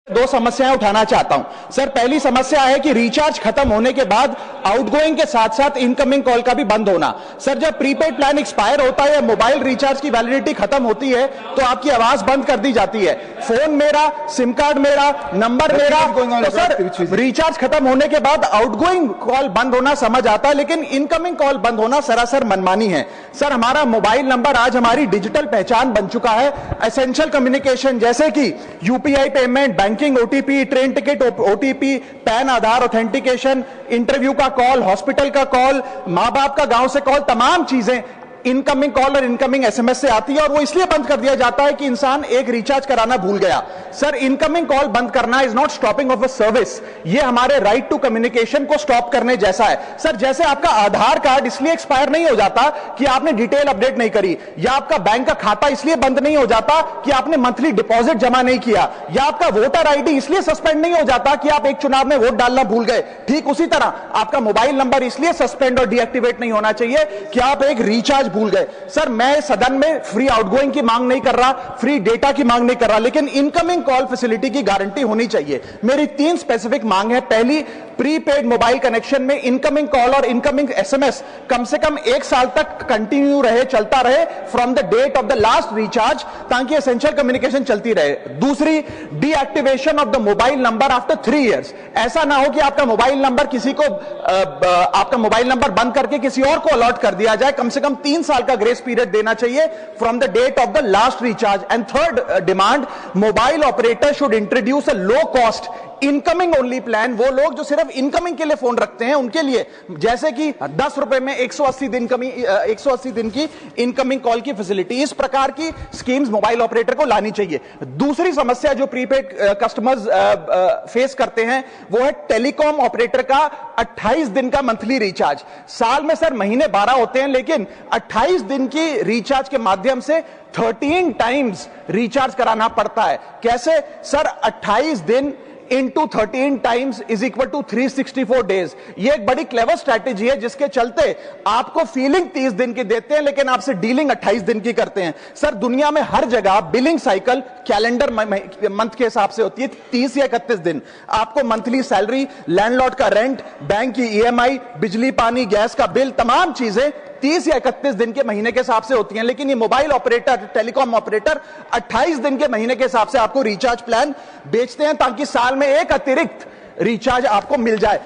दो समस्याएं उठाना चाहता हूं। सर, पहली समस्या है कि रिचार्ज खत्म होने के बाद आउटगोइंग के साथ साथ इनकमिंग कॉल का भी बंद होना। सर, जब प्रीपेड प्लान एक्सपायर होता है या मोबाइल रिचार्ज की वैलिडिटी खत्म होती है तो आपकी आवाज बंद कर दी जाती है। फोन मेरा, सिम कार्ड मेरा, नंबर मेरा। तो सर, रिचार्ज खत्म होने के बाद आउटगोइंग कॉल बंद होना समझ आता है, लेकिन इनकमिंग कॉल बंद होना सरासर मनमानी है। सर, हमारा मोबाइल नंबर आज हमारी डिजिटल पहचान बन चुका है। एसेंशियल कम्युनिकेशन जैसे कि UPI payment, banking, OTP, train ticket OTP, PAN Aadhaar authentication, interview का कॉल, हॉस्पिटल का कॉल, मां बाप का गांव से कॉल, तमाम चीजें इनकमिंग कॉल और इनकमिंग एसएमएस से आती है और वो इसलिए बंद कर दिया जाता है कि इंसान एक रिचार्ज कराना भूल गया। सर, इनकमिंग कॉल बंद करना is not stopping of a service, ये हमारे राइट टू कम्युनिकेशन को स्टॉप करने जैसा है। सर, जैसे आपका आधार कार्ड इसलिए एक्सपायर नहीं हो जाता कि आपने डिटेल अपडेट नहीं करी, या आपका बैंक का खाता इसलिए बंद नहीं हो जाता कि आपने मंथली डिपॉजिट जमा नहीं किया, या आपका वोटर आईडी इसलिए सस्पेंड नहीं हो जाता कि आप एक चुनाव में वोट डालना भूल गए। ठीक उसी तरह आपका मोबाइल नंबर इसलिए सस्पेंड और डीएक्टिवेट नहीं होना चाहिए कि आप एक रिचार्ज भूल गए। सर, मैं सदन में फ्री आउटगोइंग की मांग नहीं कर रहा, फ्री डेटा की मांग नहीं कर रहा, लेकिन इनकमिंग कॉल फैसिलिटी की गारंटी होनी चाहिए। मेरी 3 स्पेसिफिक मांग है। पहली, प्रीपेड मोबाइल कनेक्शन में इनकमिंग कॉल और इनकमिंग एसएमएस कम से कम 1 साल तक कंटिन्यू रहे, चलता रहे from the date of the last recharge, ताकि एसेंशियल कम्युनिकेशन चलती रहे। दूसरी, deactivation of the mobile number after 3 years. ऐसा ना हो कि आपका मोबाइल नंबर किसी को आपका मोबाइल नंबर बंद करके किसी और को अलॉट कर दिया जाए। कम से कम 3 साल का ग्रेस पीरियड देना चाहिए from the date of the last recharge. And third demand, mobile operator should introduce a low cost incoming only plan. वो लोग जो सिर्फ इनकमिंग के लिए फोन रखते हैं उनके लिए, जैसे कि 10 रुपए में 180 दिन की इनकमिंग कॉल की फैसिलिटी, इस प्रकार की स्कीम्स मोबाइल ऑपरेटर को लानी चाहिए। दूसरी समस्या जो प्रीपेड कस्टमर्स फेस करते हैं वो है टेलीकॉम ऑपरेटर का 28 दिन का मंथली रिचार्ज। साल में सर महीने 12 होते हैं, लेकिन 28 दिन की रिचार्ज के माध्यम से 13 टाइम्स रिचार्ज कराना पड़ता है। कैसे सर? 28 दिन into 13 times is equal to 364 days. ये एक बड़ी क्लेवर स्ट्रैटेजी है जिसके चलते आपको फीलिंग 30 दिन की देते हैं, लेकिन आपसे डीलिंग 28 दिन की करते हैं। सर, दुनिया में हर जगह बिलिंग साइकिल कैलेंडर मंथ के हिसाब से होती है, 30 या 31 दिन। आपको मंथली सैलरी, लैंडलॉर्ड का रेंट, बैंक की ईएमआई, बिजली पानी गैस का बिल, तमाम चीजें 30 या 31 दिन के महीने के हिसाब से होती हैं। लेकिन ये मोबाइल ऑपरेटर, टेलीकॉम ऑपरेटर 28 दिन के महीने के हिसाब से आपको रिचार्ज प्लान बेचते हैं, ताकि साल में एक अतिरिक्त रिचार्ज आपको मिल जाए।